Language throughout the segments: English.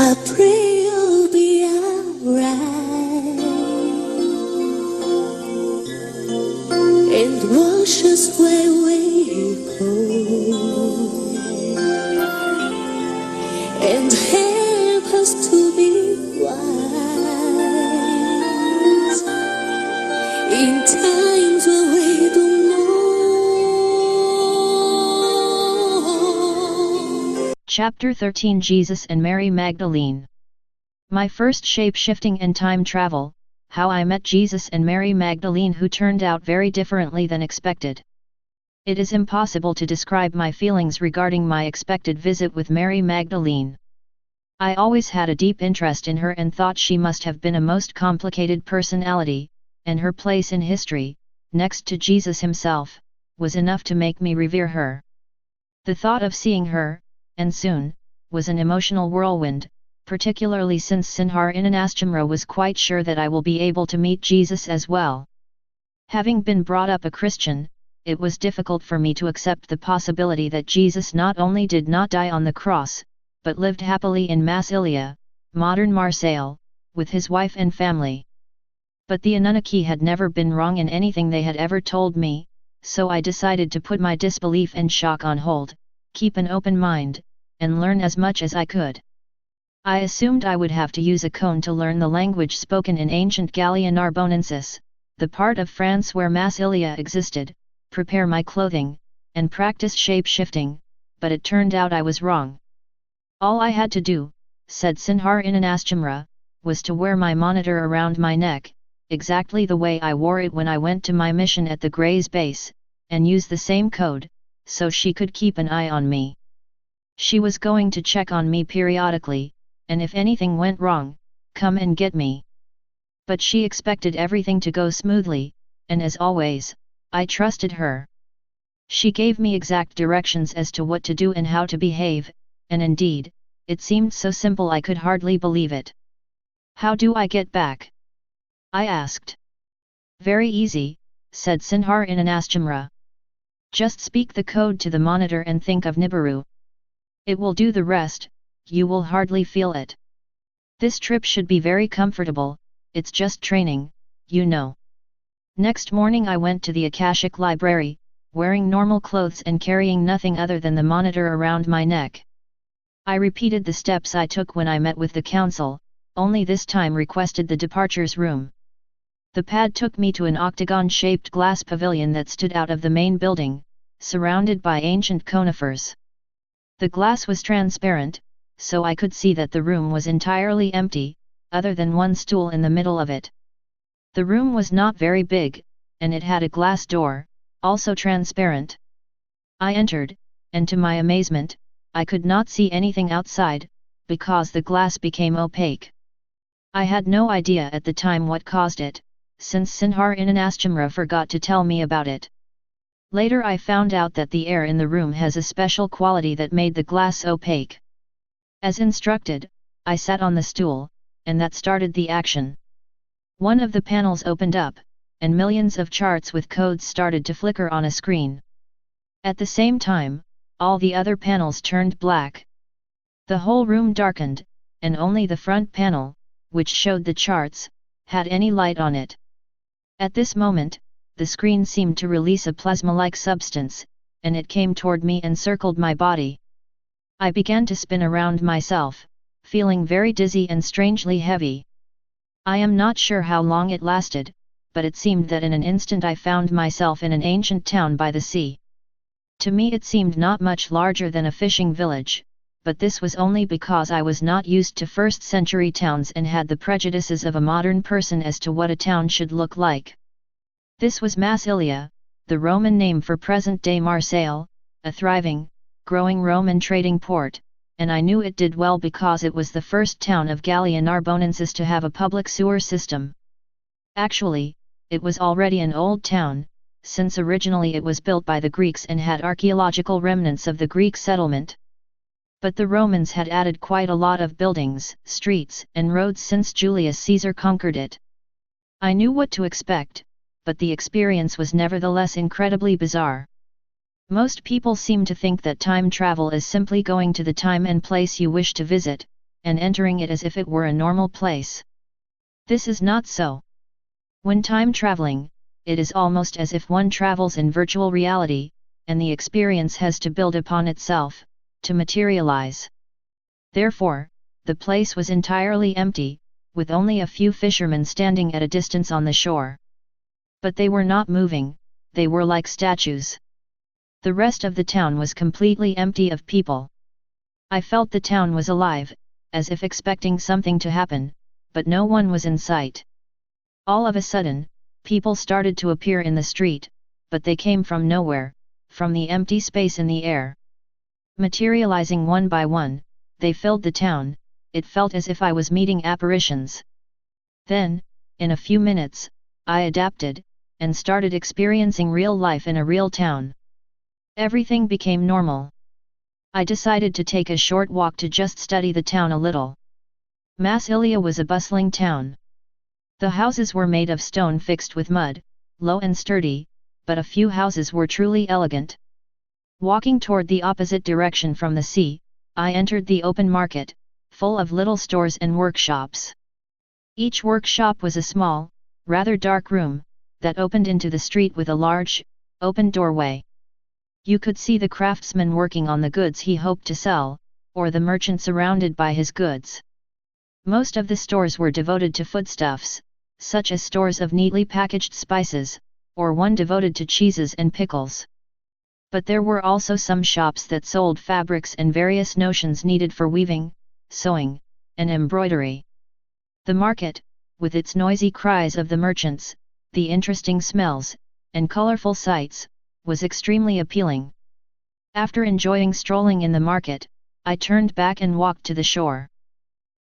I pray you'll be alright and wash us where we go and help us to be wise in times where we don't know. Chapter 13 Jesus and Mary Magdalene. My first shape-shifting and time travel, how I met Jesus and Mary Magdalene, who turned out very differently than expected. It is impossible to describe my feelings regarding my expected visit with Mary Magdalene. I always had a deep interest in her and thought she must have been a most complicated personality, and her place in history, next to Jesus himself, was enough to make me revere her. The thought of seeing her, and soon, was an emotional whirlwind, particularly since Sinhar in Anastamra was quite sure that I will be able to meet Jesus as well. Having been brought up a Christian, it was difficult for me to accept the possibility that Jesus not only did not die on the cross, but lived happily in Massilia, modern Marseille, with his wife and family. But the Anati had never been wrong in anything they had ever told me, so I decided to put my disbelief and shock on hold, keep an open mind, and learn as much as I could. I assumed I would have to use a cone to learn the language spoken in ancient Gallia Narbonensis, the part of France where Massilia existed, prepare my clothing, and practice shape-shifting, but it turned out I was wrong. All I had to do, said Sinhar in Anastamra, was to wear my monitor around my neck, exactly the way I wore it when I went to my mission at the Gray's base, and use the same code, so she could keep an eye on me. She was going to check on me periodically, and if anything went wrong, come and get me. But she expected everything to go smoothly, and as always, I trusted her. She gave me exact directions as to what to do and how to behave, and indeed, it seemed so simple I could hardly believe it. How do I get back? I asked. Very easy, said Sinhar in Anastamra. Just speak the code to the monitor and think of Nibiru. It will do the rest, you will hardly feel it. This trip should be very comfortable, it's just training, you know. Next morning I went to the Akashic library, wearing normal clothes and carrying nothing other than the monitor around my neck. I repeated the steps I took when I met with the council, only this time requested the departures room. The pad took me to an octagon-shaped glass pavilion that stood out of the main building, surrounded by ancient conifers. The glass was transparent, so I could see that the room was entirely empty, other than one stool in the middle of it. The room was not very big, and it had a glass door, also transparent. I entered, and to my amazement, I could not see anything outside, because the glass became opaque. I had no idea at the time what caused it, since Sinhar in Anastamra forgot to tell me about it. Later I found out that the air in the room has a special quality that made the glass opaque. As instructed, I sat on the stool, and that started the action. One of the panels opened up, and millions of charts with codes started to flicker on a screen. At the same time, all the other panels turned black. The whole room darkened, and only the front panel, which showed the charts, had any light on it. At this moment, the screen seemed to release a plasma-like substance, and it came toward me and circled my body. I began to spin around myself, feeling very dizzy and strangely heavy. I am not sure how long it lasted, but it seemed that in an instant I found myself in an ancient town by the sea. To me it seemed not much larger than a fishing village, but this was only because I was not used to first-century towns and had the prejudices of a modern person as to what a town should look like. This was Massilia, the Roman name for present-day Marseille, a thriving, growing Roman trading port, and I knew it did well because it was the first town of Gallia Narbonensis to have a public sewer system. Actually, it was already an old town, since originally it was built by the Greeks and had archaeological remnants of the Greek settlement. But the Romans had added quite a lot of buildings, streets, and roads since Julius Caesar conquered it. I knew what to expect, but the experience was nevertheless incredibly bizarre. Most people seem to think that time travel is simply going to the time and place you wish to visit, and entering it as if it were a normal place. This is not so. When time traveling, it is almost as if one travels in virtual reality, and the experience has to build upon itself, to materialize. Therefore, the place was entirely empty, with only a few fishermen standing at a distance on the shore. But they were not moving, they were like statues. The rest of the town was completely empty of people. I felt the town was alive, as if expecting something to happen, but no one was in sight. All of a sudden, people started to appear in the street, but they came from nowhere, from the empty space in the air. Materializing one by one, they filled the town. It felt as if I was meeting apparitions. Then, in a few minutes, I adapted, and started experiencing real life in a real town. Everything became normal. I decided to take a short walk to just study the town a little. Massilia was a bustling town. The houses were made of stone fixed with mud, low and sturdy, but a few houses were truly elegant. Walking toward the opposite direction from the sea, I entered the open market, full of little stores and workshops. Each workshop was a small, rather dark room, that opened into the street with a large, open doorway. You could see the craftsman working on the goods he hoped to sell, or the merchant surrounded by his goods. Most of the stores were devoted to foodstuffs, such as stores of neatly packaged spices, or one devoted to cheeses and pickles. But there were also some shops that sold fabrics and various notions needed for weaving, sewing, and embroidery. The market, with its noisy cries of the merchants, the interesting smells, and colorful sights, was extremely appealing. After enjoying strolling in the market, I turned back and walked to the shore.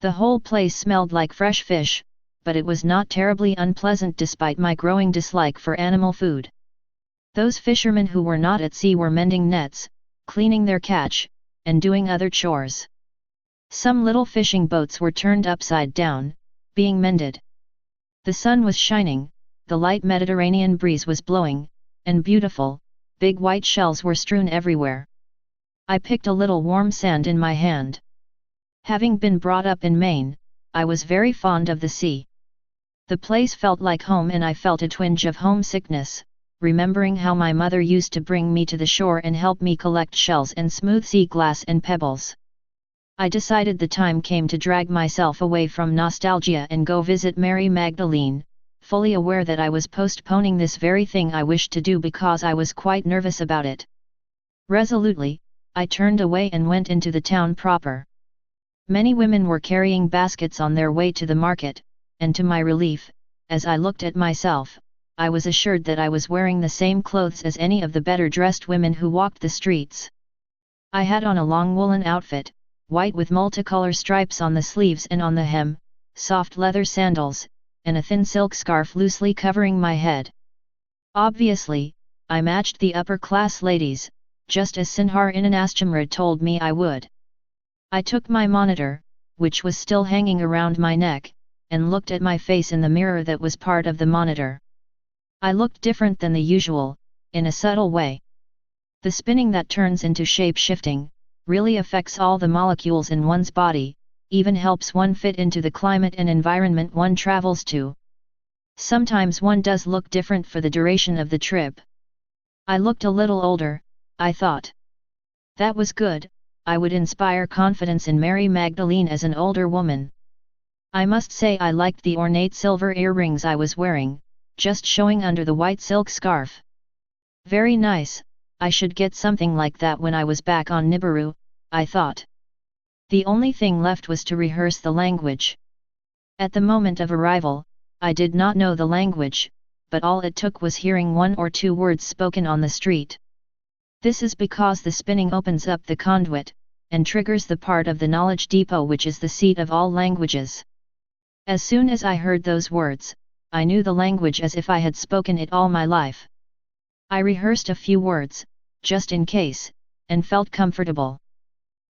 The whole place smelled like fresh fish, but it was not terribly unpleasant despite my growing dislike for animal food. Those fishermen who were not at sea were mending nets, cleaning their catch, and doing other chores. Some little fishing boats were turned upside down, being mended. The sun was shining, the light Mediterranean breeze was blowing, and beautiful, big white shells were strewn everywhere. I picked a little warm sand in my hand. Having been brought up in Maine, I was very fond of the sea. The place felt like home and I felt a twinge of homesickness, remembering how my mother used to bring me to the shore and help me collect shells and smooth sea glass and pebbles. I decided the time came to drag myself away from nostalgia and go visit Mary Magdalene, fully aware that I was postponing this very thing I wished to do because I was quite nervous about it. Resolutely, I turned away and went into the town proper. Many women were carrying baskets on their way to the market, and to my relief, as I looked at myself, I was assured that I was wearing the same clothes as any of the better-dressed women who walked the streets. I had on a long woolen outfit, white with multicolor stripes on the sleeves and on the hem, soft leather sandals, and a thin silk scarf loosely covering my head. Obviously, I matched the upper-class ladies, just as Sinhar in Ashartartun-ra told me I would. I took my monitor, which was still hanging around my neck, and looked at my face in the mirror that was part of the monitor. I looked different than the usual, in a subtle way. The spinning that turns into shape-shifting, really affects all the molecules in one's body, even helps one fit into the climate and environment one travels to. Sometimes one does look different for the duration of the trip. I looked a little older, I thought. That was good, I would inspire confidence in Mary Magdalene as an older woman. I must say I liked the ornate silver earrings I was wearing, just showing under the white silk scarf. Very nice, I should get something like that when I was back on Nibiru, I thought. The only thing left was to rehearse the language. At the moment of arrival, I did not know the language, but all it took was hearing 1 or 2 words spoken on the street. This is because the spinning opens up the conduit, and triggers the part of the knowledge depot which is the seat of all languages. As soon as I heard those words, I knew the language as if I had spoken it all my life. I rehearsed a few words, just in case, and felt comfortable.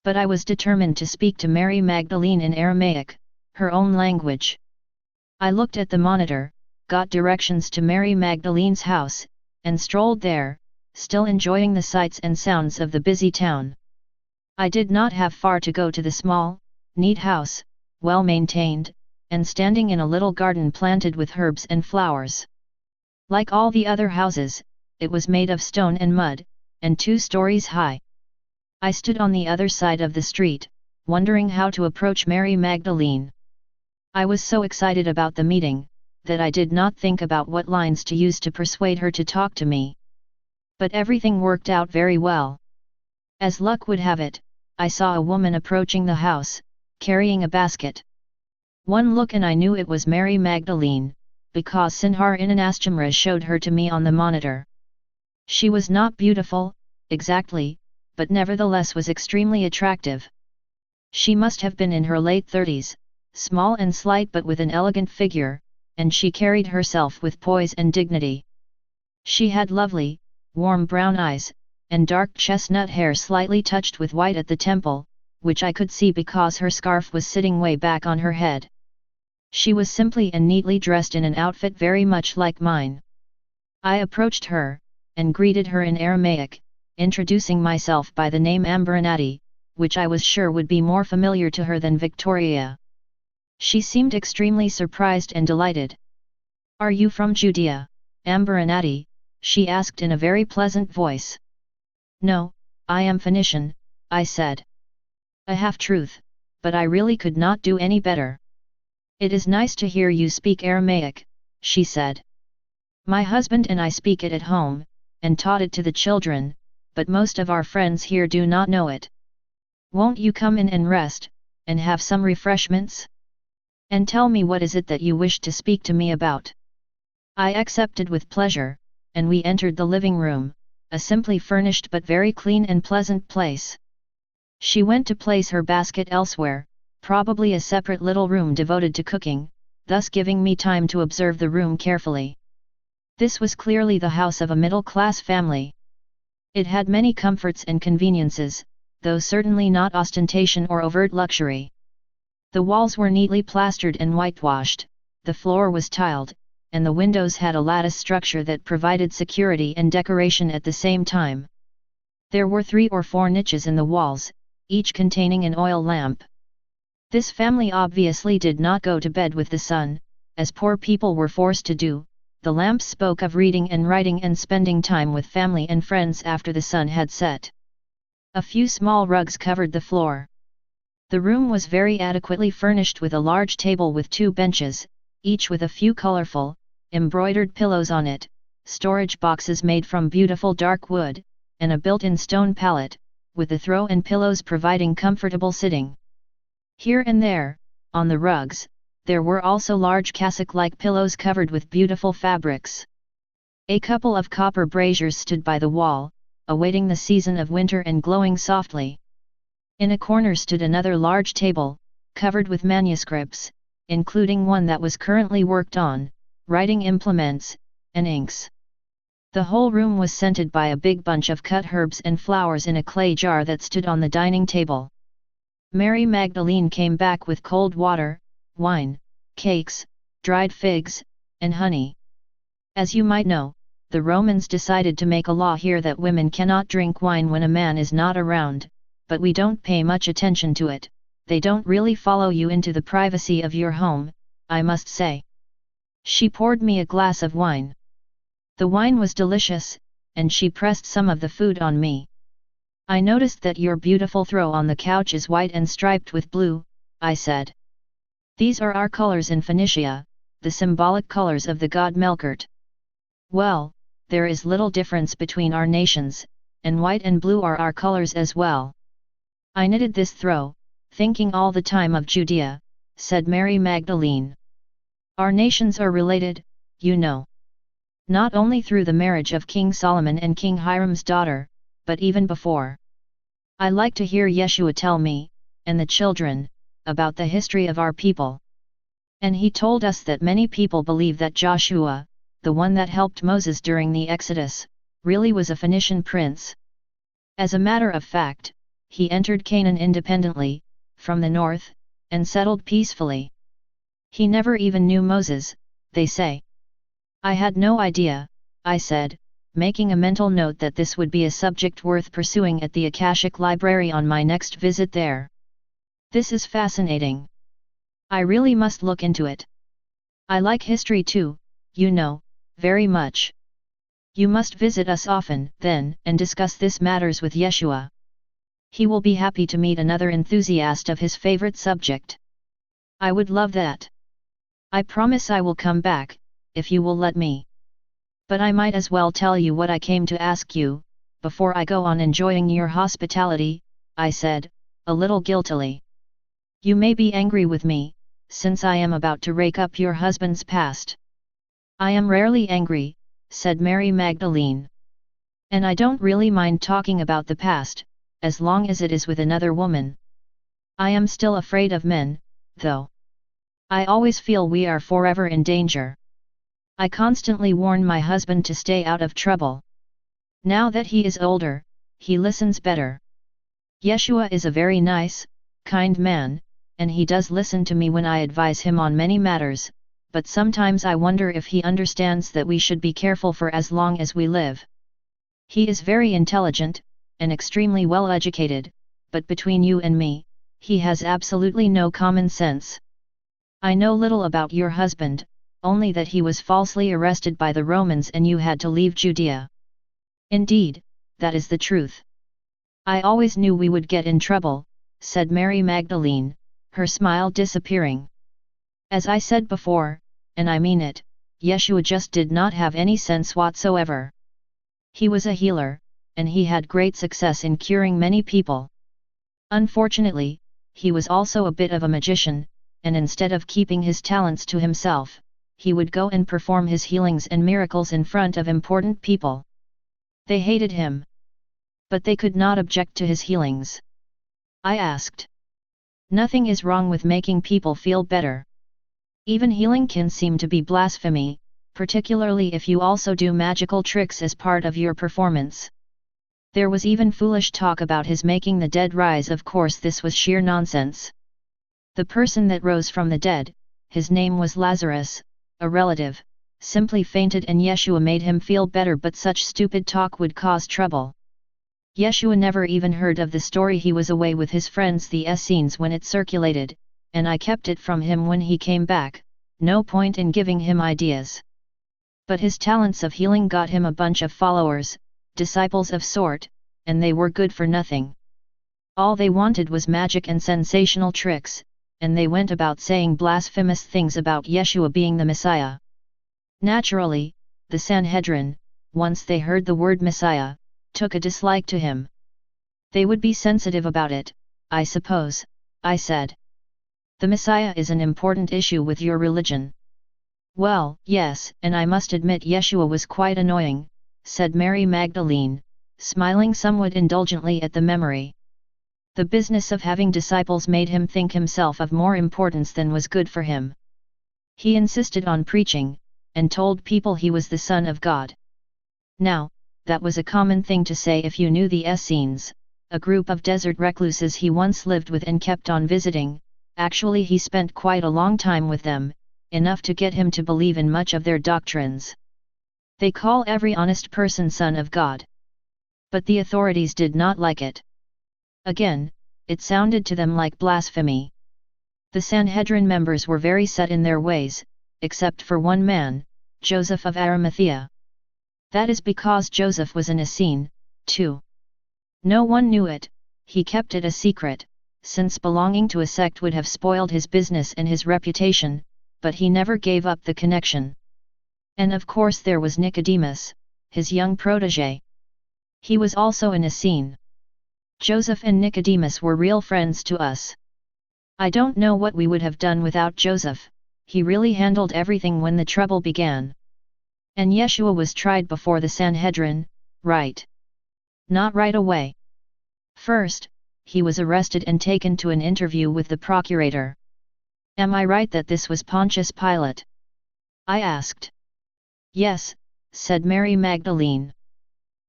But I was determined to speak to Mary Magdalene in Aramaic, her own language. I looked at the monitor, got directions to Mary Magdalene's house, and strolled there, still enjoying the sights and sounds of the busy town. I did not have far to go to the small, neat house, well maintained, and standing in a little garden planted with herbs and flowers. Like all the other houses, it was made of stone and mud, and 2 stories high. I stood on the other side of the street, wondering how to approach Mary Magdalene. I was so excited about the meeting, that I did not think about what lines to use to persuade her to talk to me. But everything worked out very well. As luck would have it, I saw a woman approaching the house, carrying a basket. One look and I knew it was Mary Magdalene, because Sinhar in Ashartartun-ra showed her to me on the monitor. She was not beautiful, exactly, but nevertheless was extremely attractive. She must have been in her late 30s, small and slight but with an elegant figure, and she carried herself with poise and dignity. She had lovely, warm brown eyes, and dark chestnut hair slightly touched with white at the temple, which I could see because her scarf was sitting way back on her head. She was simply and neatly dressed in an outfit very much like mine. I approached her, and greeted her in Aramaic, introducing myself by the name Ambar Anati, which I was sure would be more familiar to her than Victoria. She seemed extremely surprised and delighted. "Are you from Judea, Ambar Anati?" she asked in a very pleasant voice. "No, I am Phoenician," I said. A half-truth, but I really could not do any better. "It is nice to hear you speak Aramaic," she said. "My husband and I speak it at home, and taught it to the children, but most of our friends here do not know it. Won't you come in and rest, and have some refreshments? And tell me what is it that you wish to speak to me about?" I accepted with pleasure, and we entered the living room, a simply furnished but very clean and pleasant place. She went to place her basket elsewhere, probably a separate little room devoted to cooking, thus giving me time to observe the room carefully. This was clearly the house of a middle-class family. It had many comforts and conveniences, though certainly not ostentation or overt luxury. The walls were neatly plastered and whitewashed, the floor was tiled, and the windows had a lattice structure that provided security and decoration at the same time. There were 3 or 4 niches in the walls, each containing an oil lamp. This family obviously did not go to bed with the sun, as poor people were forced to do. The lamps spoke of reading and writing and spending time with family and friends after the sun had set. A few small rugs covered the floor. The room was very adequately furnished with a large table with 2 benches, each with a few colorful, embroidered pillows on it, storage boxes made from beautiful dark wood, and a built-in stone pallet, with the throw and pillows providing comfortable sitting. Here and there, on the rugs, there were also large cassock-like pillows covered with beautiful fabrics. A couple of copper braziers stood by the wall, awaiting the season of winter and glowing softly. In a corner stood another large table, covered with manuscripts, including one that was currently worked on, writing implements, and inks. The whole room was scented by a big bunch of cut herbs and flowers in a clay jar that stood on the dining table. Mary Magdalene came back with cold water, wine, cakes, dried figs, and honey. As you might know, the Romans decided to make a law here that women cannot drink wine when a man is not around, but we don't pay much attention to it. They don't really follow you into the privacy of your home, I must say. She poured me a glass of wine. The wine was delicious, and she pressed some of the food on me. "I noticed that your beautiful throw on the couch is white and striped with blue," I said. "These are our colors in Phoenicia, the symbolic colors of the god Melkart." "Well, there is little difference between our nations, and white and blue are our colors as well." I knitted this throw, thinking all the time of Judea, said Mary Magdalene. "Our nations are related, you know. Not only through the marriage of King Solomon and King Hiram's daughter, but even before. I like to hear Yeshua tell me, and the children, about the history of our people. And he told us that many people believe that Joshua, the one that helped Moses during the Exodus, really was a Phoenician prince. As a matter of fact, he entered Canaan independently, from the north, and settled peacefully. He never even knew Moses, they say." "I had no idea," I said, making a mental note that this would be a subject worth pursuing at the Akashic Library on my next visit there. This is fascinating. I really must look into it. I like history too, you know, very much. You must visit us often, then, and discuss this matters with Yeshua. He will be happy to meet another enthusiast of his favorite subject. I would love that. I promise I will come back, if you will let me. But I might as well tell you what I came to ask you, before I go on enjoying your hospitality, I said, a little guiltily. You may be angry with me, since I am about to rake up your husband's past. I am rarely angry, said Mary Magdalene. And I don't really mind talking about the past, as long as it is with another woman. I am still afraid of men, though. I always feel we are forever in danger. I constantly warn my husband to stay out of trouble. Now that he is older, he listens better. Yeshua is a very nice, kind man, and he does listen to me when I advise him on many matters, but sometimes I wonder if he understands that we should be careful for as long as we live. He is very intelligent, and extremely well educated, but between you and me, he has absolutely no common sense. I know little about your husband, only that he was falsely arrested by the Romans and you had to leave Judea. Indeed, that is the truth. I always knew we would get in trouble, said Mary Magdalene, her smile disappearing. As I said before, and I mean it, Yeshua just did not have any sense whatsoever. He was a healer, and he had great success in curing many people. Unfortunately, he was also a bit of a magician, and instead of keeping his talents to himself, he would go and perform his healings and miracles in front of important people. They hated him. But they could not object to his healings. I asked. Nothing is wrong with making people feel better. Even healing can seem to be blasphemy, particularly if you also do magical tricks as part of your performance. There was even foolish talk about his making the dead rise. Of course this was sheer nonsense. The person that rose from the dead, his name was Lazarus, a relative, simply fainted and Yeshua made him feel better, but such stupid talk would cause trouble. Yeshua never even heard of the story. He was away with his friends the Essenes when it circulated, and I kept it from him when he came back, no point in giving him ideas. But his talents of healing got him a bunch of followers, disciples of sort, and they were good for nothing. All they wanted was magic and sensational tricks, and they went about saying blasphemous things about Yeshua being the Messiah. Naturally, the Sanhedrin, once they heard the word Messiah, took a dislike to him. They would be sensitive about it, I suppose, I said. The Messiah is an important issue with your religion. Well, yes, and I must admit Yeshua was quite annoying, said Mary Magdalene, smiling somewhat indulgently at the memory. The business of having disciples made him think himself of more importance than was good for him. He insisted on preaching, and told people he was the Son of God. Now, that was a common thing to say if you knew the Essenes, a group of desert recluses he once lived with and kept on visiting. Actually he spent quite a long time with them, enough to get him to believe in much of their doctrines. They call every honest person son of God. But the authorities did not like it. Again, it sounded to them like blasphemy. The Sanhedrin members were very set in their ways, except for one man, Joseph of Arimathea. That is because Joseph was an Essene, too. No one knew it, he kept it a secret, since belonging to a sect would have spoiled his business and his reputation, but he never gave up the connection. And of course there was Nicodemus, his young protégé. He was also an Essene. Joseph and Nicodemus were real friends to us. I don't know what we would have done without Joseph, he really handled everything when the trouble began. And Yeshua was tried before the Sanhedrin, right? Not right away. First, he was arrested and taken to an interview with the procurator. Am I right that this was Pontius Pilate? I asked. Yes, said Mary Magdalene.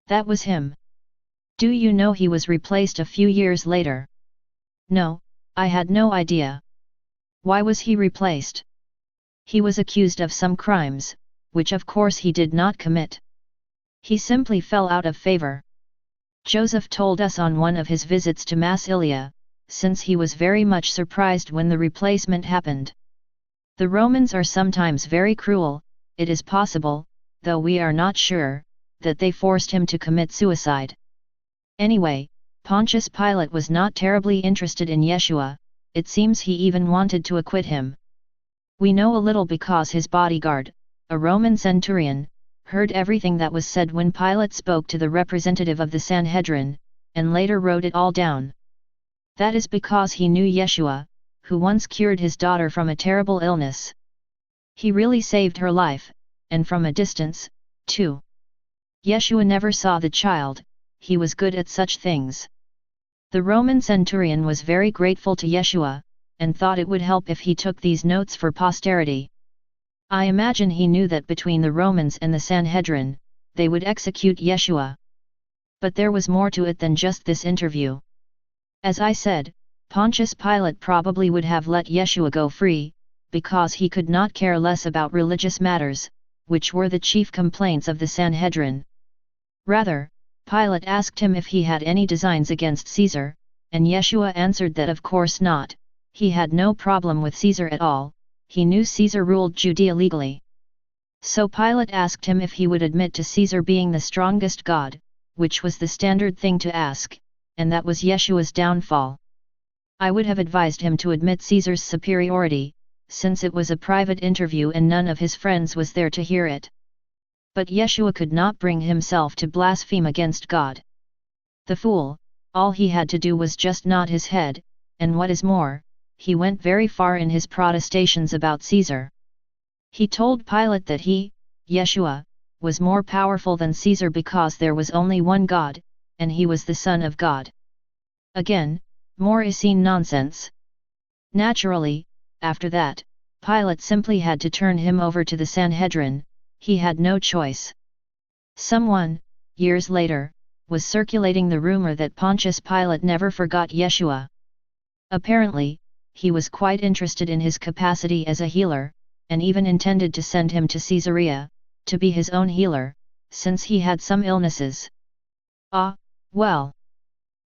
That was him. Do you know he was replaced a few years later? No, I had no idea. Why was he replaced? He was accused of some crimes, which of course he did not commit. He simply fell out of favor. Joseph told us on one of his visits to Massilia, since he was very much surprised when the replacement happened. The Romans are sometimes very cruel. It is possible, though we are not sure, that they forced him to commit suicide. Anyway, Pontius Pilate was not terribly interested in Yeshua. It seems he even wanted to acquit him. We know a little because his bodyguard, a Roman centurion, heard everything that was said when Pilate spoke to the representative of the Sanhedrin, and later wrote it all down. That is because he knew Yeshua, who once cured his daughter from a terrible illness. He really saved her life, and from a distance, too. Yeshua never saw the child, he was good at such things. The Roman centurion was very grateful to Yeshua, and thought it would help if he took these notes for posterity. I imagine he knew that between the Romans and the Sanhedrin, they would execute Yeshua. But there was more to it than just this interview. As I said, Pontius Pilate probably would have let Yeshua go free, because he could not care less about religious matters, which were the chief complaints of the Sanhedrin. Rather, Pilate asked him if he had any designs against Caesar, and Yeshua answered that of course not, he had no problem with Caesar at all, he knew Caesar ruled Judea legally. So Pilate asked him if he would admit to Caesar being the strongest god, which was the standard thing to ask, and that was Yeshua's downfall. I would have advised him to admit Caesar's superiority, since it was a private interview and none of his friends was there to hear it. But Yeshua could not bring himself to blaspheme against God. The fool, all he had to do was just nod his head, and what is more, he went very far in his protestations about Caesar. He told Pilate that he, Yeshua, was more powerful than Caesar because there was only one God, and he was the Son of God. Again, more Essene nonsense. Naturally, after that, Pilate simply had to turn him over to the Sanhedrin, he had no choice. Someone, years later, was circulating the rumor that Pontius Pilate never forgot Yeshua. Apparently, he was quite interested in his capacity as a healer, and even intended to send him to Caesarea, to be his own healer, since he had some illnesses. Ah, well.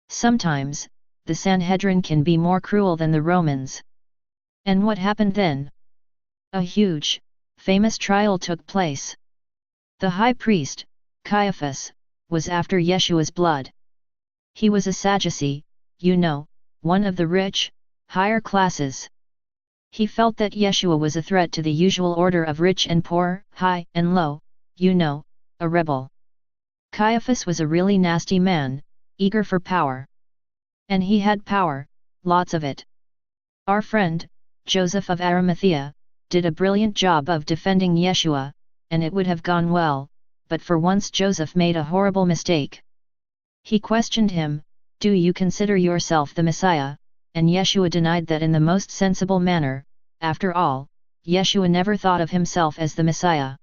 Sometimes, the Sanhedrin can be more cruel than the Romans. And what happened then? A huge, famous trial took place. The high priest, Caiaphas, was after Yeshua's blood. He was a Sadducee, you know, one of the rich, higher classes. He felt that Yeshua was a threat to the usual order of rich and poor, high and low, you know, a rebel. Caiaphas was a really nasty man, eager for power. And he had power, lots of it. Our friend, Joseph of Arimathea, did a brilliant job of defending Yeshua, and it would have gone well, but for once Joseph made a horrible mistake. He questioned him, "Do you consider yourself the Messiah?" And Yeshua denied that in the most sensible manner. After all, Yeshua never thought of himself as the Messiah.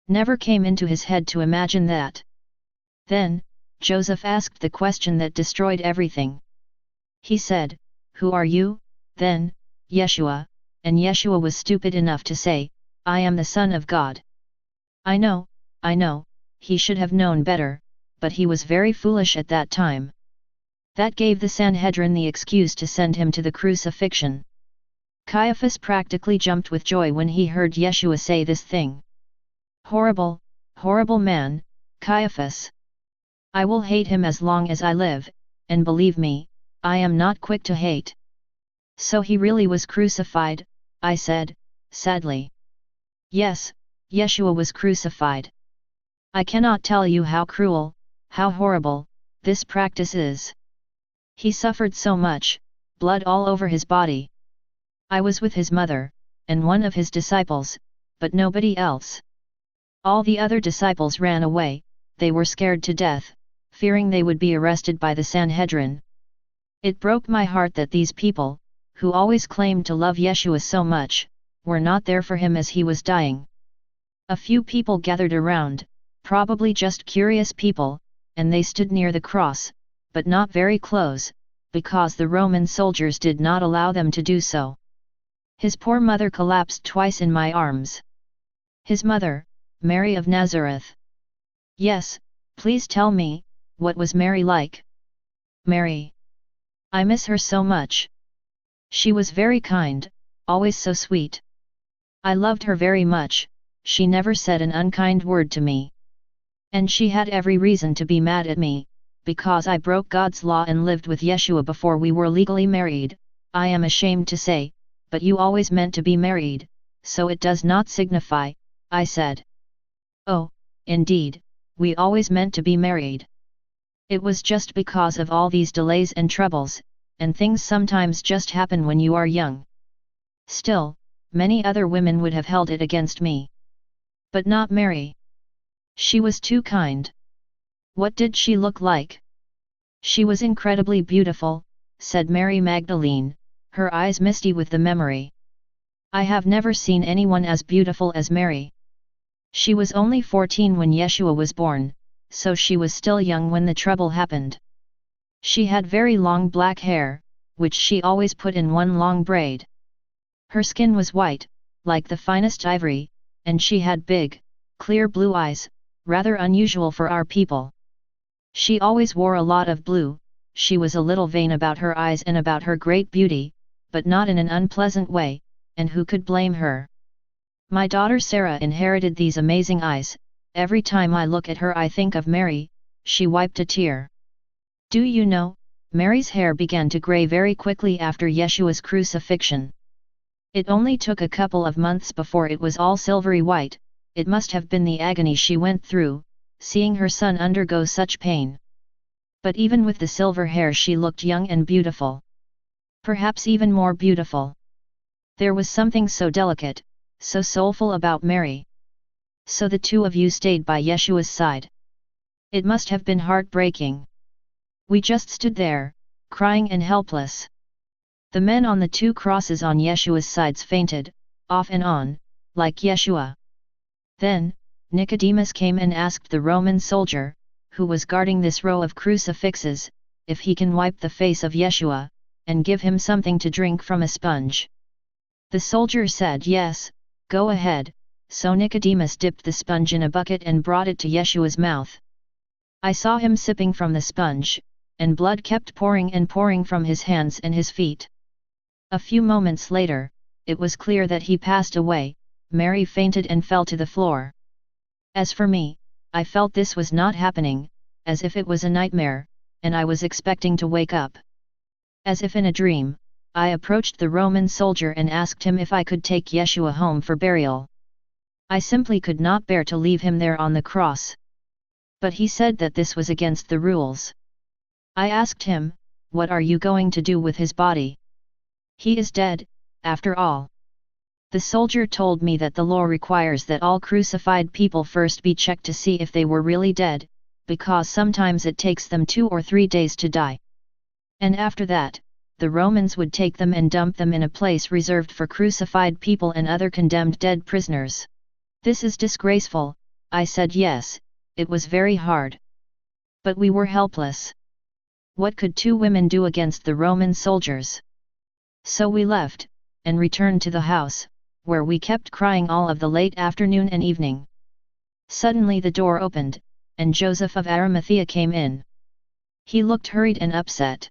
Never came into his head to imagine that. Then, Joseph asked the question that destroyed everything. He said, "Who are you, then, Yeshua?" And Yeshua was stupid enough to say, "I am the Son of God." I know, he should have known better, but he was very foolish at that time. That gave the Sanhedrin the excuse to send him to the crucifixion. Caiaphas practically jumped with joy when he heard Yeshua say this thing. Horrible, horrible man, Caiaphas. I will hate him as long as I live, and believe me, I am not quick to hate. So he really was crucified, I said, sadly. Yes, Yeshua was crucified. I cannot tell you how cruel, how horrible, this practice is. He suffered so much, blood all over his body. I was with his mother, and one of his disciples, but nobody else. All the other disciples ran away, they were scared to death, fearing they would be arrested by the Sanhedrin. It broke my heart that these people, who always claimed to love Yeshua so much, were not there for him as he was dying. A few people gathered around, probably just curious people, and they stood near the cross, but not very close, because the Roman soldiers did not allow them to do so. His poor mother collapsed twice in my arms. His mother, Mary of Nazareth. Yes, please tell me, what was Mary like? Mary. I miss her so much. She was very kind, always so sweet. I loved her very much, she never said an unkind word to me. And she had every reason to be mad at me, because I broke God's law and lived with Yeshua before we were legally married. I am ashamed to say, but you always meant to be married, so it does not signify, I said. Oh, indeed, we always meant to be married. It was just because of all these delays and troubles, and things sometimes just happen when you are young. Still, many other women would have held it against me. But not Mary. She was too kind. What did she look like? She was incredibly beautiful, said Mary Magdalene, her eyes misty with the memory. I have never seen anyone as beautiful as Mary. She was only 14 when Yeshua was born, so she was still young when the trouble happened. She had very long black hair, which she always put in one long braid. Her skin was white, like the finest ivory, and she had big, clear blue eyes, rather unusual for our people. She always wore a lot of blue. She was a little vain about her eyes and about her great beauty, but not in an unpleasant way, and who could blame her? My daughter Sarah inherited these amazing eyes. Every time I look at her I think of Mary. She wiped a tear. Do you know, Mary's hair began to gray very quickly after Yeshua's crucifixion. It only took a couple of months before it was all silvery white. It must have been the agony she went through, seeing her son undergo such pain. But even with the silver hair she looked young and beautiful. Perhaps even more beautiful. There was something so delicate, so soulful about Mary. So the two of you stayed by Yeshua's side. It must have been heartbreaking. We just stood there, crying and helpless. The men on the two crosses on Yeshua's sides fainted, off and on, like Yeshua. Then, Nicodemus came and asked the Roman soldier, who was guarding this row of crucifixes, if he can wipe the face of Yeshua, and give him something to drink from a sponge. The soldier said yes, go ahead, so Nicodemus dipped the sponge in a bucket and brought it to Yeshua's mouth. I saw him sipping from the sponge, and blood kept pouring and pouring from his hands and his feet. A few moments later, it was clear that he passed away. Mary fainted and fell to the floor. As for me, I felt this was not happening, as if it was a nightmare, and I was expecting to wake up. As if in a dream, I approached the Roman soldier and asked him if I could take Yeshua home for burial. I simply could not bear to leave him there on the cross. But he said that this was against the rules. I asked him, what are you going to do with his body? He is dead, after all. The soldier told me that the law requires that all crucified people first be checked to see if they were really dead, because sometimes it takes them 2 or 3 days to die. And after that, the Romans would take them and dump them in a place reserved for crucified people and other condemned dead prisoners. This is disgraceful, I said. Yes, it was very hard. But we were helpless. What could 2 women do against the Roman soldiers? So we left, and returned to the house, where we kept crying all of the late afternoon and evening. Suddenly the door opened, and Joseph of Arimathea came in. He looked hurried and upset.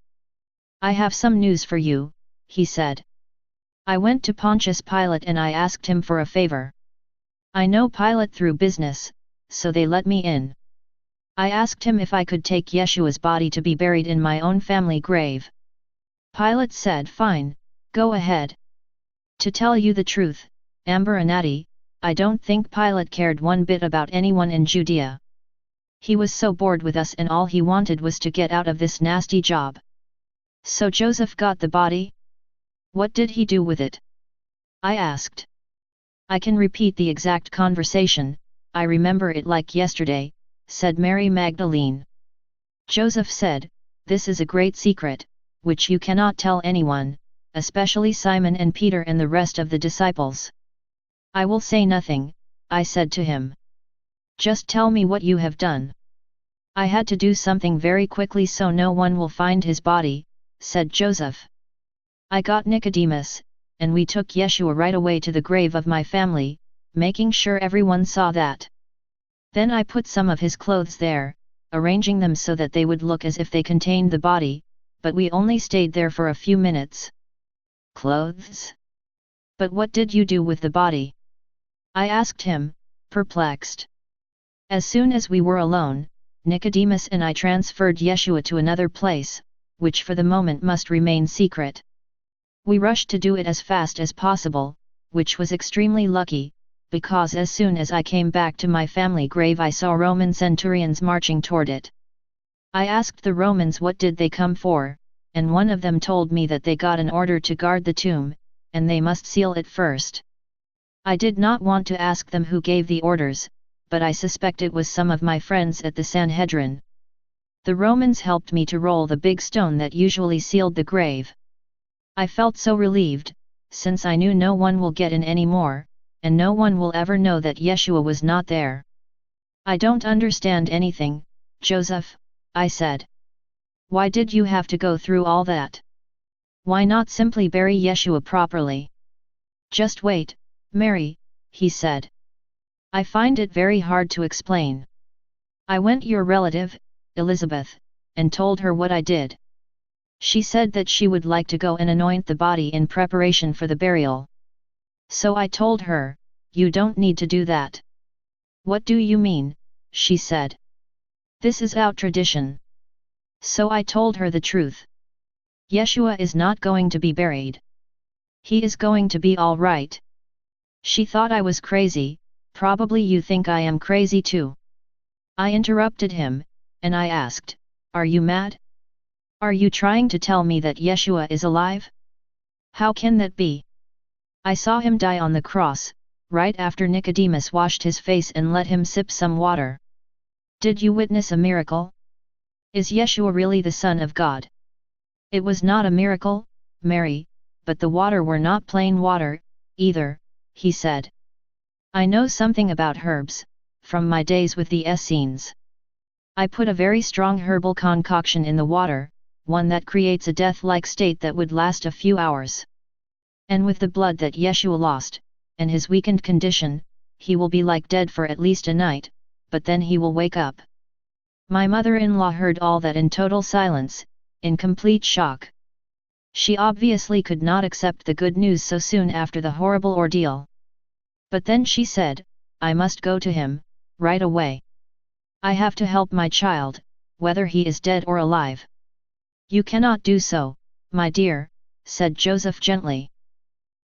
I have some news for you, he said. I went to Pontius Pilate and I asked him for a favor. I know Pilate through business, so they let me in. I asked him if I could take Yeshua's body to be buried in my own family grave. Pilate said, fine, go ahead. To tell you the truth, Ambar and Anati, I don't think Pilate cared one bit about anyone in Judea. He was so bored with us and all he wanted was to get out of this nasty job. So Joseph got the body? What did he do with it? I asked. I can repeat the exact conversation, I remember it like yesterday, said Mary Magdalene. Joseph said, this is a great secret, which you cannot tell anyone, especially Simon and Peter and the rest of the disciples. I will say nothing, I said to him. Just tell me what you have done. I had to do something very quickly so no one will find his body, said Joseph. I got Nicodemus, and we took Yeshua right away to the grave of my family, making sure everyone saw that. Then I put some of his clothes there, arranging them so that they would look as if they contained the body, but we only stayed there for a few minutes. Clothes? But what did you do with the body? I asked him, perplexed. As soon as we were alone, Nicodemus and I transferred Yeshua to another place, which for the moment must remain secret. We rushed to do it as fast as possible, which was extremely lucky, because as soon as I came back to my family grave I saw Roman centurions marching toward it. I asked the Romans what did they come for, and one of them told me that they got an order to guard the tomb, and they must seal it first. I did not want to ask them who gave the orders, but I suspect it was some of my friends at the Sanhedrin. The Romans helped me to roll the big stone that usually sealed the grave. I felt so relieved, since I knew no one will get in anymore, and no one will ever know that Yeshua was not there. I don't understand anything, Joseph, I said. Why did you have to go through all that? Why not simply bury Yeshua properly? Just wait, Mary, he said. I find it very hard to explain. I went to your relative, Elizabeth, and told her what I did. She said that she would like to go and anoint the body in preparation for the burial. So I told her, you don't need to do that. What do you mean, she said. This is our tradition. So I told her the truth. Yeshua is not going to be buried. He is going to be all right. She thought I was crazy. Probably you think I am crazy too. I interrupted him, and I asked, are you mad? Are you trying to tell me that Yeshua is alive? How can that be? I saw him die on the cross, right after Nicodemus washed his face and let him sip some water. Did you witness a miracle? Is Yeshua really the Son of God? It was not a miracle, Mary, but the water were not plain water, either, he said. I know something about herbs, from my days with the Essenes. I put a very strong herbal concoction in the water, one that creates a death-like state that would last a few hours. And with the blood that Yeshua lost, and his weakened condition, he will be like dead for at least a night, but then he will wake up. My mother-in-law heard all that in total silence, in complete shock. She obviously could not accept the good news so soon after the horrible ordeal. But then she said, I must go to him, right away. I have to help my child, whether he is dead or alive. You cannot do so, my dear, said Joseph gently.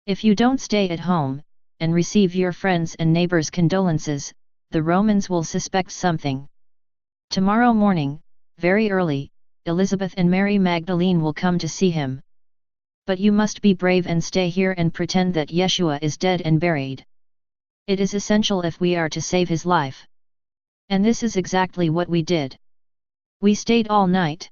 If you don't stay at home, and receive your friends' and neighbors' condolences, the Romans will suspect something. Tomorrow morning, very early, Elizabeth and Mary Magdalene will come to see him. But you must be brave and stay here and pretend that Yeshua is dead and buried. It is essential if we are to save his life. And this is exactly what we did. We stayed all night.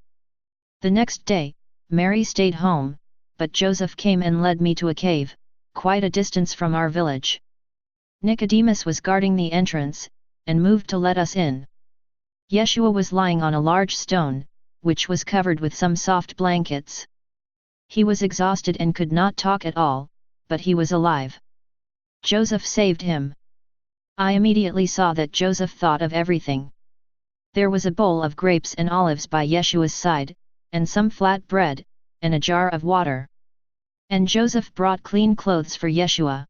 The next day, Mary stayed home, but Joseph came and led me to a cave, quite a distance from our village. Nicodemus was guarding the entrance, and moved to let us in. Yeshua was lying on a large stone, which was covered with some soft blankets. He was exhausted and could not talk at all, but he was alive. Joseph saved him. I immediately saw that Joseph thought of everything. There was a bowl of grapes and olives by Yeshua's side, and some flat bread, and a jar of water. And Joseph brought clean clothes for Yeshua.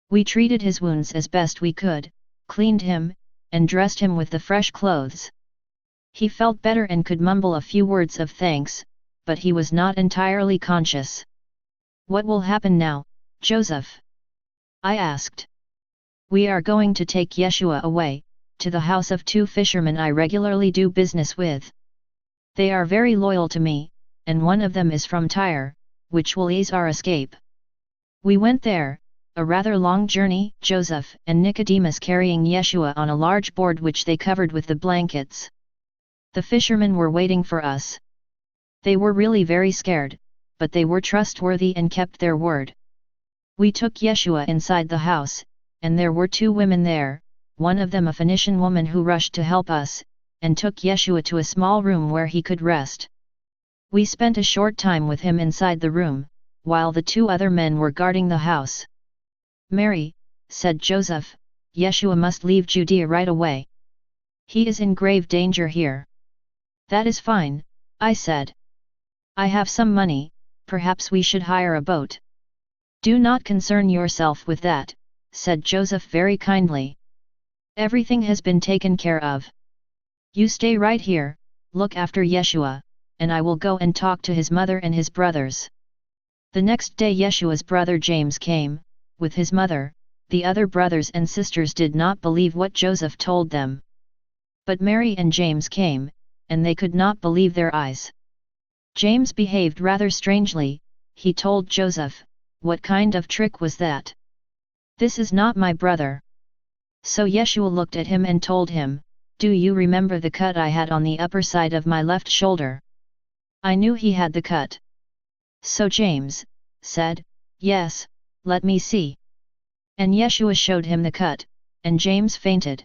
We treated his wounds as best we could, cleaned him, and dressed him with the fresh clothes. He felt better and could mumble a few words of thanks, but he was not entirely conscious. What will happen now, Joseph? I asked. We are going to take Yeshua away, to the house of two fishermen I regularly do business with. They are very loyal to me, and one of them is from Tyre, which will ease our escape. We went there, a rather long journey, Joseph and Nicodemus carrying Yeshua on a large board which they covered with the blankets. The fishermen were waiting for us. They were really very scared, but they were trustworthy and kept their word. We took Yeshua inside the house, and there were two women there, one of them a Phoenician woman who rushed to help us, and took Yeshua to a small room where he could rest. We spent a short time with him inside the room, while the two other men were guarding the house. Mary, said Joseph, Yeshua must leave Judea right away. He is in grave danger here. That is fine, I said. I have some money, perhaps we should hire a boat. Do not concern yourself with that, said Joseph very kindly. Everything has been taken care of. You stay right here, look after Yeshua, and I will go and talk to his mother and his brothers. The next day Yeshua's brother James came, with his mother. The other brothers and sisters did not believe what Joseph told them. But Mary and James came, and they could not believe their eyes. James behaved rather strangely. He told Joseph, "What kind of trick was that? This is not my brother." So Yeshua looked at him and told him, "Do you remember the cut I had on the upper side of my left shoulder?" I knew he had the cut. So James said, "Yes, let me see." And Yeshua showed him the cut, and James fainted.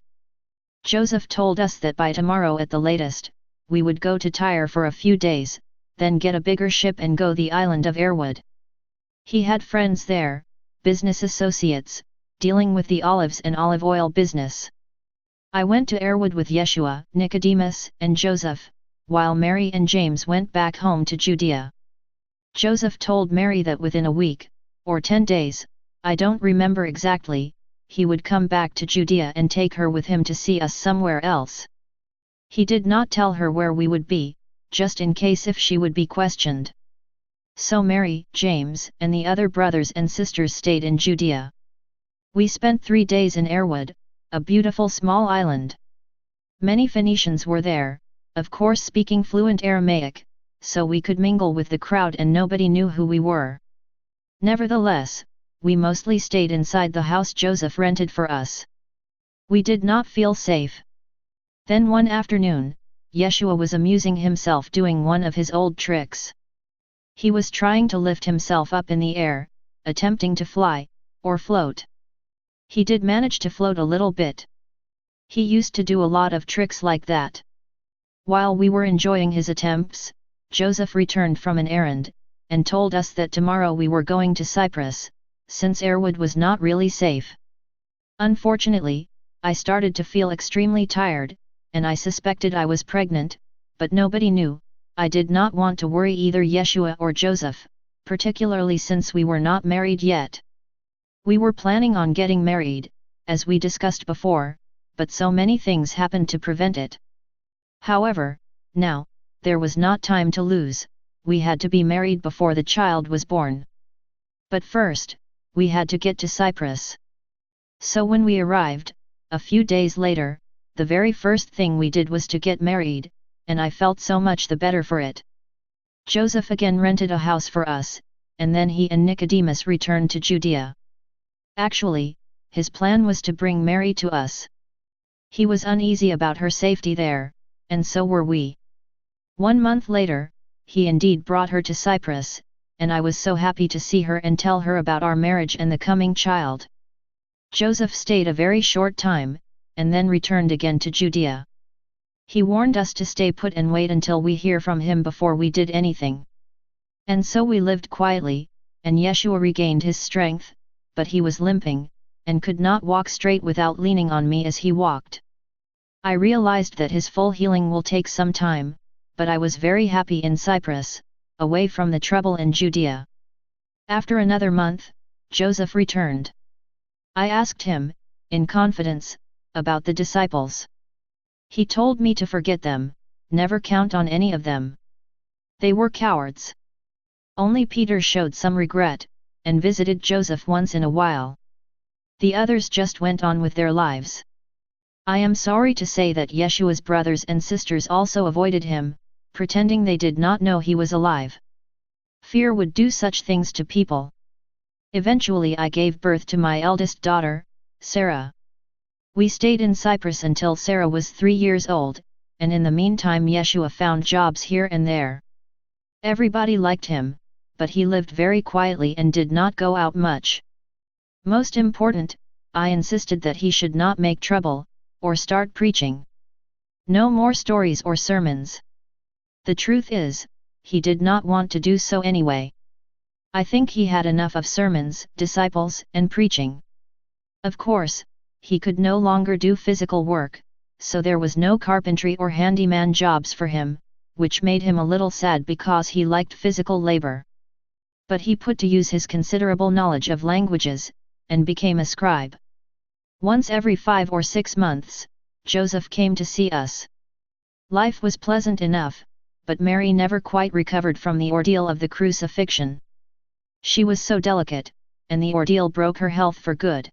Joseph told us that by tomorrow at the latest, we would go to Tyre for a few days, then get a bigger ship and go the island of Airwood. He had friends there, business associates, dealing with the olives and olive oil business. I went to Airwood with Yeshua, Nicodemus, and Joseph, while Mary and James went back home to Judea. Joseph told Mary that within a week, or 10 days, I don't remember exactly, he would come back to Judea and take her with him to see us somewhere else. He did not tell her where we would be, just in case if she would be questioned. So Mary, James, and the other brothers and sisters stayed in Judea. We spent 3 days in Airwood, a beautiful small island. Many Phoenicians were there, of course speaking fluent Aramaic, so we could mingle with the crowd and nobody knew who we were. Nevertheless, we mostly stayed inside the house Joseph rented for us. We did not feel safe. Then one afternoon, Yeshua was amusing himself doing one of his old tricks. He was trying to lift himself up in the air, attempting to fly, or float. He did manage to float a little bit. He used to do a lot of tricks like that. While we were enjoying his attempts, Joseph returned from an errand, and told us that tomorrow we were going to Cyprus, since Airwood was not really safe. Unfortunately, I started to feel extremely tired, and I suspected I was pregnant, but nobody knew. I did not want to worry either Yeshua or Joseph, particularly since we were not married yet. We were planning on getting married, as we discussed before, but so many things happened to prevent it. However, now, there was not time to lose, we had to be married before the child was born. But first, we had to get to Cyprus. So when we arrived, a few days later, the very first thing we did was to get married, and I felt so much the better for it. Joseph again rented a house for us, and then he and Nicodemus returned to Judea. Actually, his plan was to bring Mary to us. He was uneasy about her safety there, and so were we. 1 month later, he indeed brought her to Cyprus, and I was so happy to see her and tell her about our marriage and the coming child. Joseph stayed a very short time, and then returned again to Judea. He warned us to stay put and wait until we hear from him before we did anything. And so we lived quietly, and Yeshua regained his strength, but he was limping, and could not walk straight without leaning on me as he walked. I realized that his full healing will take some time, but I was very happy in Cyprus, away from the trouble in Judea. After another month, Joseph returned. I asked him, in confidence, about the disciples. He told me to forget them, never count on any of them. They were cowards. Only Peter showed some regret, and visited Joseph once in a while. The others just went on with their lives. I am sorry to say that Yeshua's brothers and sisters also avoided him, pretending they did not know he was alive. Fear would do such things to people. Eventually I gave birth to my eldest daughter, Sarah. We stayed in Cyprus until Sarah was 3 years old, and in the meantime Yeshua found jobs here and there. Everybody liked him, but he lived very quietly and did not go out much. Most important, I insisted that he should not make trouble, or start preaching. No more stories or sermons. The truth is, he did not want to do so anyway. I think he had enough of sermons, disciples, and preaching. Of course, he could no longer do physical work, so there was no carpentry or handyman jobs for him, which made him a little sad because he liked physical labor. But he put to use his considerable knowledge of languages, and became a scribe. Once every 5 or 6 months, Joseph came to see us. Life was pleasant enough, but Mary never quite recovered from the ordeal of the crucifixion. She was so delicate, and the ordeal broke her health for good.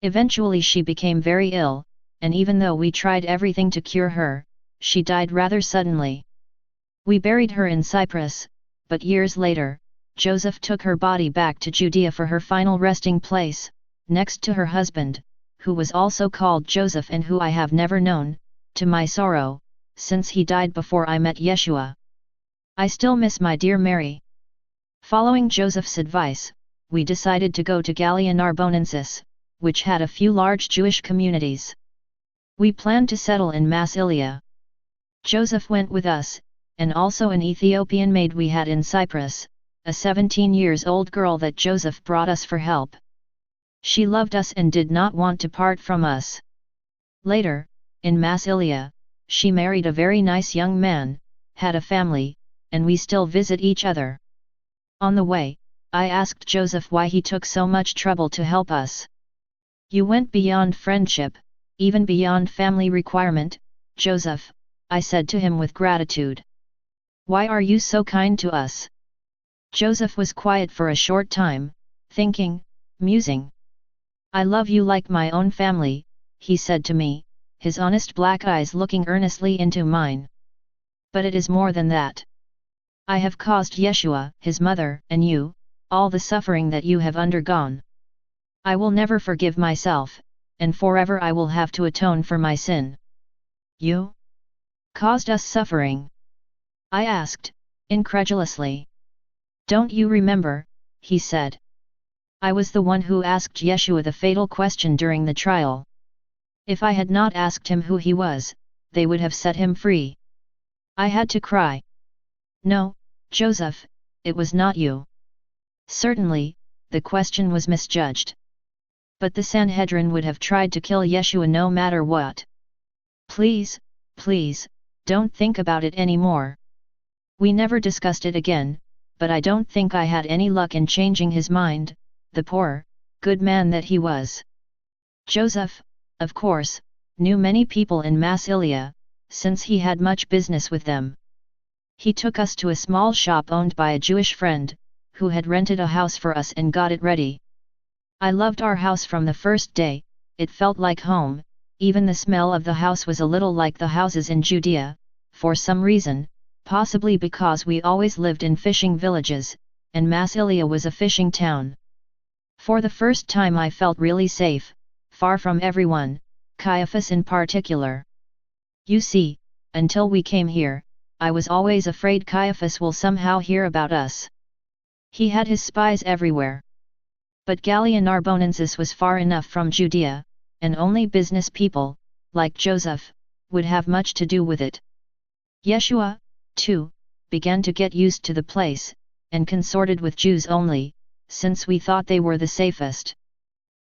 Eventually she became very ill, and even though we tried everything to cure her, she died rather suddenly. We buried her in Cyprus, but years later, Joseph took her body back to Judea for her final resting place, next to her husband, who was also called Joseph and who I have never known, to my sorrow, since he died before I met Yeshua. I still miss my dear Mary. Following Joseph's advice, we decided to go to Gallia Narbonensis, which had a few large Jewish communities. We planned to settle in Massilia. Joseph went with us, and also an Ethiopian maid we had in Cyprus, a 17-years-old girl that Joseph brought us for help. She loved us and did not want to part from us. Later, in Massilia, she married a very nice young man, had a family, and we still visit each other. On the way, I asked Joseph why he took so much trouble to help us. You went beyond friendship, even beyond family requirement, Joseph, I said to him with gratitude. Why are you so kind to us? Joseph was quiet for a short time, thinking, musing. I love you like my own family, he said to me, his honest black eyes looking earnestly into mine. But it is more than that. I have caused Yeshua, his mother, and you, all the suffering that you have undergone. I will never forgive myself, and forever I will have to atone for my sin. You caused us suffering? I asked, incredulously. Don't you remember, he said. I was the one who asked Yeshua the fatal question during the trial. If I had not asked him who he was, they would have set him free. I had to cry. No, Joseph, it was not you. Certainly, the question was misjudged. But the Sanhedrin would have tried to kill Yeshua no matter what. Please, please, don't think about it anymore. We never discussed it again, but I don't think I had any luck in changing his mind, the poor, good man that he was. Joseph, of course, knew many people in Massilia, since he had much business with them. He took us to a small shop owned by a Jewish friend, who had rented a house for us and got it ready. I loved our house from the first day, it felt like home, even the smell of the house was a little like the houses in Judea, for some reason, possibly because we always lived in fishing villages, and Massilia was a fishing town. For the first time I felt really safe, far from everyone, Caiaphas in particular. You see, until we came here, I was always afraid Caiaphas will somehow hear about us. He had his spies everywhere. But Gallia Narbonensis was far enough from Judea, and only business people, like Joseph, would have much to do with it. Yeshua, too, began to get used to the place, and consorted with Jews only, since we thought they were the safest.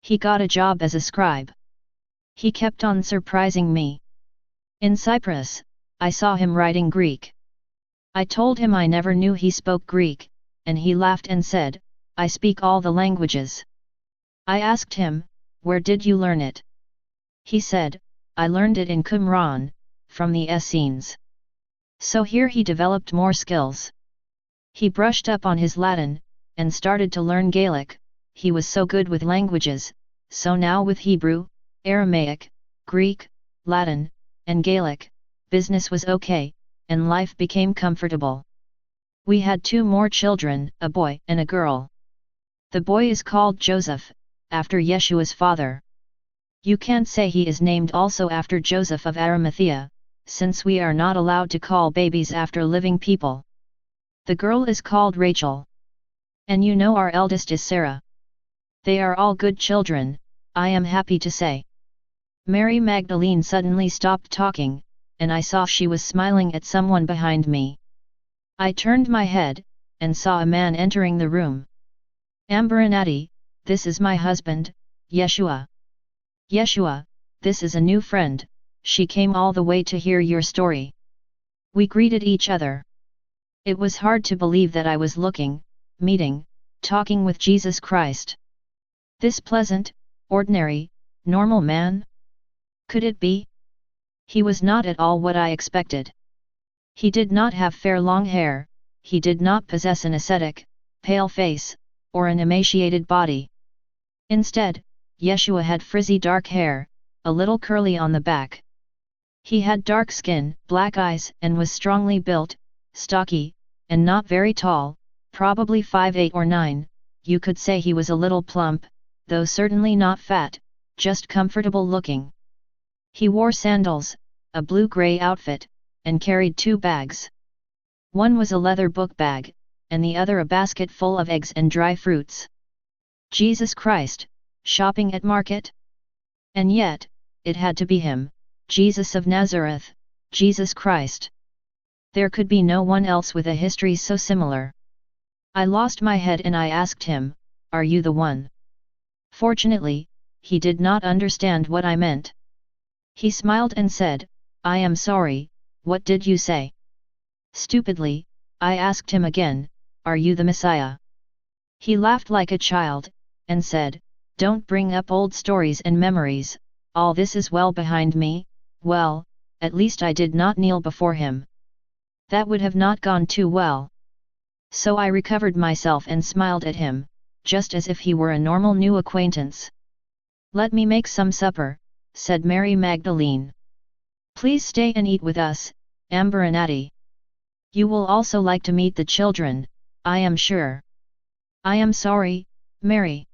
He got a job as a scribe. He kept on surprising me. In Cyprus, I saw him writing Greek. I told him I never knew he spoke Greek, and he laughed and said, I speak all the languages. I asked him, where did you learn it? He said, I learned it in Qumran, from the Essenes. So here he developed more skills. He brushed up on his Latin, and started to learn Gaelic. He was so good with languages, so now with Hebrew, Aramaic, Greek, Latin, and Gaelic, business was okay, and life became comfortable. We had 2 more children, a boy and a girl. The boy is called Joseph, after Yeshua's father. You can't say he is named also after Joseph of Arimathea, since we are not allowed to call babies after living people. The girl is called Rachel. And you know our eldest is Sarah. They are all good children, I am happy to say. Mary Magdalene suddenly stopped talking, and I saw she was smiling at someone behind me. I turned my head, and saw a man entering the room. Ambar and Anati, this is my husband, Yeshua. Yeshua, this is a new friend, she came all the way to hear your story. We greeted each other. It was hard to believe that I was meeting, talking with Jesus Christ. This pleasant, ordinary, normal man? Could it be? He was not at all what I expected. He did not have fair long hair, he did not possess an ascetic, pale face, or an emaciated body. Instead, Yeshua had frizzy dark hair, a little curly on the back. He had dark skin, black eyes, and was strongly built, stocky, and not very tall, probably 5'8" or 9, you could say he was a little plump, though certainly not fat, just comfortable looking. He wore sandals, a blue-gray outfit, and carried 2 bags. One was a leather book bag, and the other a basket full of eggs and dry fruits. Jesus Christ, shopping at market? And yet, it had to be him, Jesus of Nazareth, Jesus Christ. There could be no one else with a history so similar. I lost my head and I asked him, "Are you the one?" Fortunately, he did not understand what I meant. He smiled and said, "I am sorry, what did you say?" Stupidly, I asked him again, "Are you the Messiah?" He laughed like a child, and said, "Don't bring up old stories and memories, all this is well behind me." Well, at least I did not kneel before him. That would have not gone too well. So I recovered myself and smiled at him, just as if he were a normal new acquaintance. "Let me make some supper," said Mary Magdalene. "Please stay and eat with us, Ambar and Anati. You will also like to meet the children, I am sure." "I am sorry, Mary.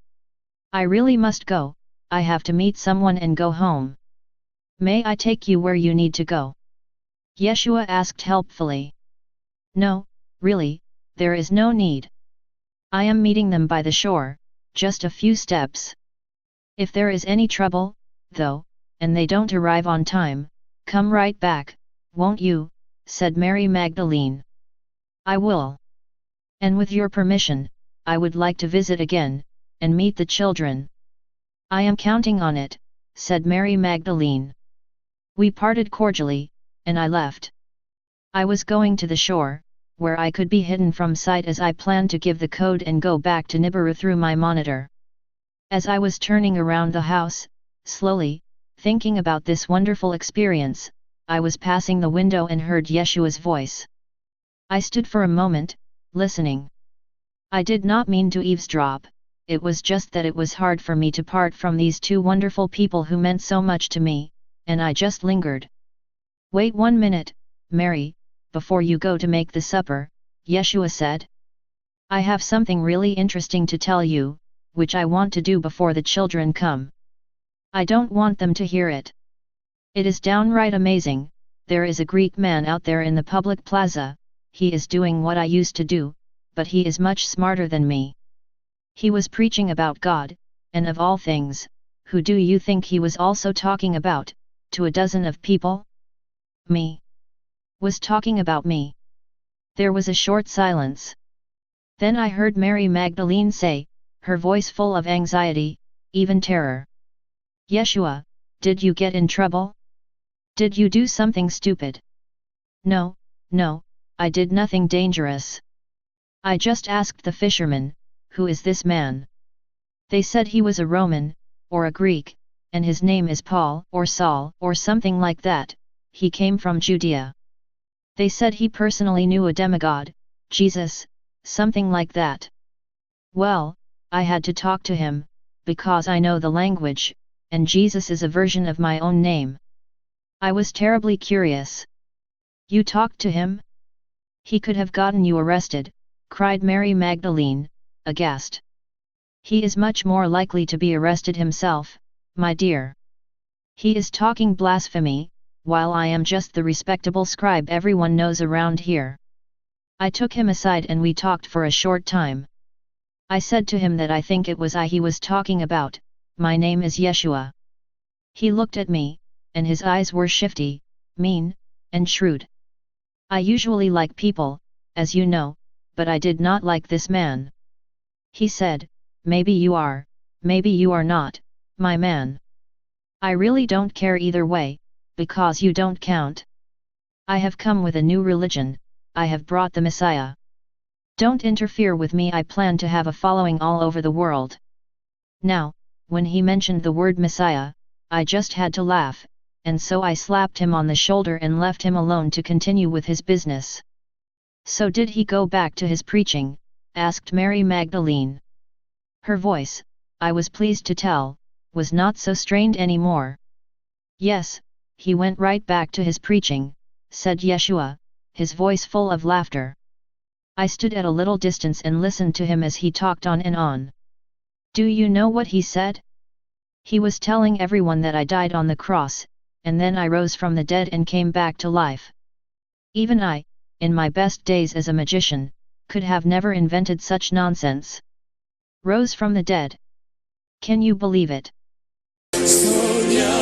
I really must go, I have to meet someone and go home." "May I take you where you need to go?" Yeshua asked helpfully. "No, really, there is no need. I am meeting them by the shore, just a few steps. If there is any trouble, though, and they don't arrive on time, come right back, won't you?" said Mary Magdalene. "I will. And with your permission, I would like to visit again, and meet the children." "I am counting on it," said Mary Magdalene. We parted cordially, and I left. I was going to the shore, where I could be hidden from sight as I planned to give the code and go back to Nibiru through my monitor. As I was turning around the house, slowly, thinking about this wonderful experience, I was passing the window and heard Yeshua's voice. I stood for a moment, listening. I did not mean to eavesdrop, it was just that it was hard for me to part from these 2 wonderful people who meant so much to me, and I just lingered. "Wait 1 minute, Mary, before you go to make the supper," Yeshua said. "I have something really interesting to tell you, which I want to do before the children come. I don't want them to hear it. It is downright amazing. There is a Greek man out there in the public plaza, he is doing what I used to do, but he is much smarter than me. He was preaching about God, and of all things, who do you think he was also talking about, to a dozen of people? Me. Was talking about me." There was a short silence. Then I heard Mary Magdalene say, her voice full of anxiety, even terror, "Yeshua, did you get in trouble? Did you do something stupid?" No, I did nothing dangerous. I just asked the fishermen, who is this man? They said he was a Roman, or a Greek, and his name is Paul or Saul or something like that, he came from Judea. They said he personally knew a demigod, Jesus, something like that. Well, I had to talk to him, because I know the language, and Jesus is a version of my own name. I was terribly curious. "You talked to him? He could have gotten you arrested," cried Mary Magdalene, aghast. "He is much more likely to be arrested himself, my dear. He is talking blasphemy, while I am just the respectable scribe everyone knows around here." I took him aside and we talked for a short time. I said to him that I think it was I he was talking about, my name is Yeshua. He looked at me, and his eyes were shifty, mean, and shrewd. I usually like people, as you know, but I did not like this man. He said, "Maybe you are, maybe you are not, my man. I really don't care either way, because you don't count." I have come with a new religion, I have brought the Messiah. Don't interfere with me, I plan to have a following all over the world. Now, when he mentioned the word Messiah, I just had to laugh, and so I slapped him on the shoulder and left him alone to continue with his business. So did he go back to his preaching? Asked Mary Magdalene. Her voice, I was pleased to tell, was not so strained anymore. Yes, he went right back to his preaching, said Yeshua, his voice full of laughter. I stood at a little distance and listened to him as he talked on and on. Do you know what he said? He was telling everyone that I died on the cross, and then I rose from the dead and came back to life. Even I, in my best days as a magician, could have never invented such nonsense. Rose from the dead. Can you believe it? Sonia.